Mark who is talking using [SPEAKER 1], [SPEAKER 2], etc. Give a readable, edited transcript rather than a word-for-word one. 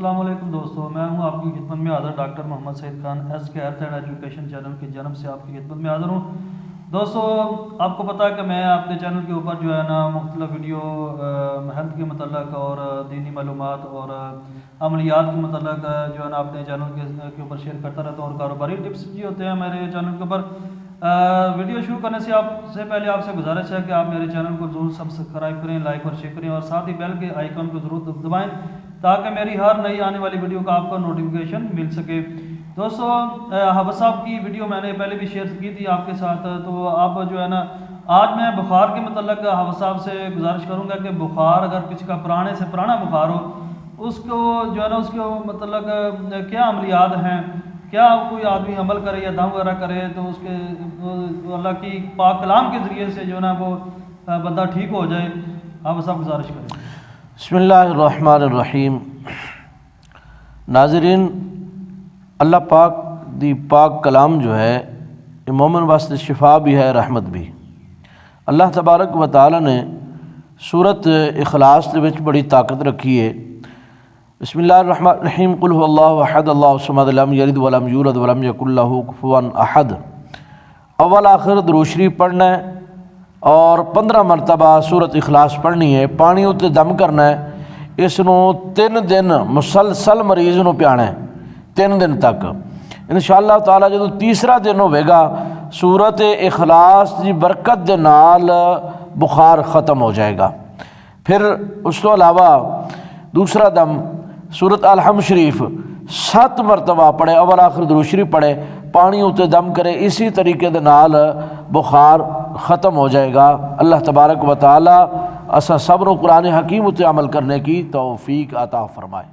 [SPEAKER 1] السلام علیکم دوستو، میں ہوں آپ کی خدمت میں حاضر ڈاکٹر محمد سعید خان ایس کے ہیلتھ اینڈ ایجوکیشن چینل کی جانب سے آپ کی خدمت میں حاضر ہوں۔ دوستو آپ کو پتہ ہے کہ میں اپنے چینل کے اوپر جو ہے نا مختلف ویڈیو ہیلتھ کے متعلق اور دینی معلومات اور عملیات کے متعلق جو ہے نا اپنے چینل کے اوپر شیئر کرتا رہتا ہوں، اور کاروباری ٹپس بھی ہوتے ہیں میرے چینل کے اوپر۔ ویڈیو شروع کرنے سے پہلے آپ سے گزارش ہے کہ آپ میرے چینل کو ضرور سبسکرائب کریں، لائک اور شیئر کریں، اور ساتھ ہی بیل کے آئیکن کو ضرور دبائیں تاکہ میری ہر نئی آنے والی ویڈیو کا آپ کو نوٹیفیکیشن مل سکے۔ دوستو حافظ صاحب کی ویڈیو میں نے پہلے بھی شیئر کی تھی آپ کے ساتھ، تو آپ جو ہے نا آج میں بخار کے متعلق حافظ صاحب سے گزارش کروں گا کہ بخار اگر کسی کا پرانے سے پرانا بخار ہو، اس کو جو ہے نا اس کے متعلق کیا عملیات ہیں، کیا کوئی آدمی عمل کرے یا دم وغیرہ کرے تو اس کے اللہ کی پاک کلام کے ذریعے سے جو ہے نا وہ بندہ ٹھیک ہو جائے۔ حافظ صاحب گزارش کریں۔
[SPEAKER 2] بسم اللہ الرحمن الرحیم۔ ناظرین، اللہ پاک دی پاک کلام جو ہے یہ مومن واسطے شفا بھی ہے، رحمت بھی۔ اللہ تبارک و تعالی نے سورت اخلاص دے وچ بڑی طاقت رکھی ہے۔ بسم اللہ الرحمن الرحیم، قل هو اللہ احد اللہ الصمد لم یلد ولم یولد ولم یکن له کفوا احد۔ اول آخر درود شریف پڑھنا ہے اور 15 مرتبہ سورت اخلاص پڑھنی ہے، پانی اتنے دم کرنا ہے، اس نو 3 دن مسلسل مریض نو پیانا ہے، 3 دن تک۔ انشاءاللہ تعالی جدو تیسرا دن ہوئے گا سورت اخلاص دی برکت دے نال بخار ختم ہو جائے گا۔ پھر اس تو علاوہ دوسرا دم سورت الحمد شریف 7 مرتبہ پڑھے، اول آخر درود شریف پڑھے، پانی اتنے دم کرے، اسی طریقے دے نال بخار ختم ہو جائے گا۔ اللہ تبارک و تعالی اسا صبر و قرآن حکیم اتنے عمل کرنے کی توفیق عطا فرمائے۔